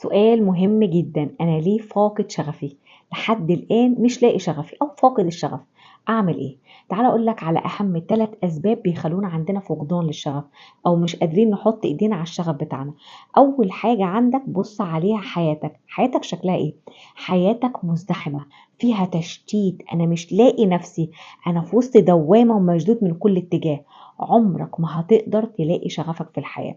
سؤال مهم جدا. أنا ليه فاقد شغفي؟ لحد الآن مش لاقي شغفي أو فاقد الشغف. أعمل إيه؟ تعال أقولك على أهم 3 أسباب بيخلونا عندنا فقدان للشغف أو مش قادرين نحط إيدينا على الشغف بتاعنا. أول حاجة عندك بص عليها حياتك شكلها إيه؟ حياتك مزدحمة، فيها تشتيت، أنا مش لاقي نفسي، أنا في وسط دوامة ومشدود من كل اتجاه. عمرك ما هتقدر تلاقي شغفك في الحياة.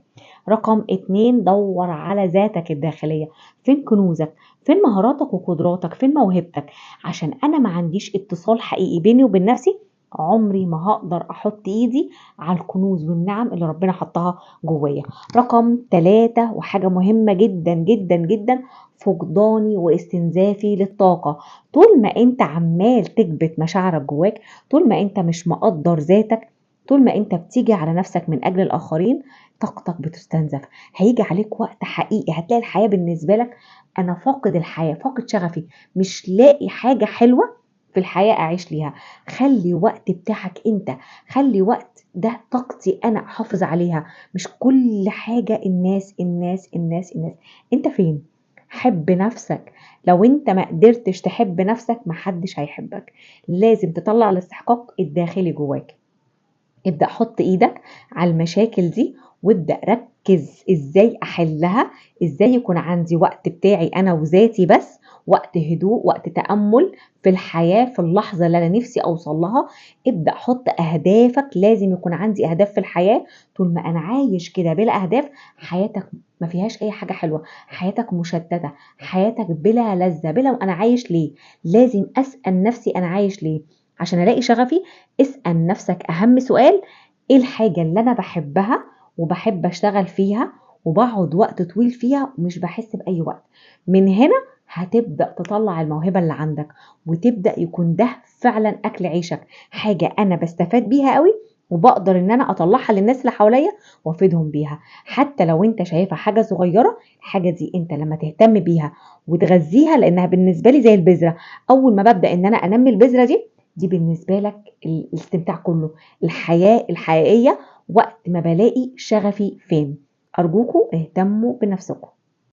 رقم 2، دور على ذاتك الداخلية. فين كنوزك؟ فين مهاراتك وقدراتك؟ فين موهبتك؟ عشان أنا ما عنديش اتصال حقيقي بيني وبين نفسي، عمري ما هقدر أحط إيدي على الكنوز والنعم اللي ربنا حطها جوايا. رقم 3 وحاجة مهمة جدا جدا جدا، فقداني واستنزافي للطاقة. طول ما انت عمال تكبت مشاعرك جواك، طول ما انت مش مقدر ذاتك، طول ما انت بتيجي على نفسك من اجل الاخرين، طاقتك بتستنزف. هيجي عليك وقت حقيقي هتلاقي الحياة بالنسبة لك، انا فاقد الحياة، فاقد شغفي، مش لاقي حاجة حلوة في الحياة اعيش ليها. خلي وقت بتاعك انت، خلي وقت ده طاقتي انا احافظ عليها، مش كل حاجة الناس الناس الناس الناس. انت فين؟ حب نفسك. لو انت ما قدرتش تحب نفسك محدش هيحبك. لازم تطلع الاستحقاق الداخلي جواك. ابدأ حط ايدك على المشاكل دي وابدأ ركز ازاي احلها، ازاي يكون عندي وقت بتاعي انا وذاتي بس، وقت هدوء، وقت تأمل في الحياة، في اللحظة اللي انا نفسي اوصل لها. ابدأ حط اهدافك، لازم يكون عندي اهداف في الحياة. طول ما انا عايش كده بلا اهداف، حياتك ما فيهاش اي حاجة حلوة، حياتك مشتتة، حياتك بلا لذة، بلا انا عايش ليه. لازم اسأل نفسي انا عايش ليه عشان الاقي شغفي. اسأل نفسك أهم سؤال، إيه الحاجة اللي أنا بحبها وبحب أشتغل فيها وبقعد وقت طويل فيها ومش بحس بأي وقت؟ من هنا هتبدأ تطلع الموهبة اللي عندك، وتبدأ يكون ده فعلا أكل عيشك، حاجة أنا بستفاد بيها قوي وبقدر ان انا اطلعها للناس اللي حواليا وافيدهم بيها. حتى لو انت شايفها حاجة صغيرة، الحاجة دي انت لما تهتم بيها وتغذيها، لانها بالنسبة لي زي البذرة، اول ما ببدأ ان انا انمي البذرة دي بالنسبة لك الاستمتاع كله، الحياة الحقيقية، وقت ما بلاقي شغفي فين. أرجوكوا اهتموا بنفسكم.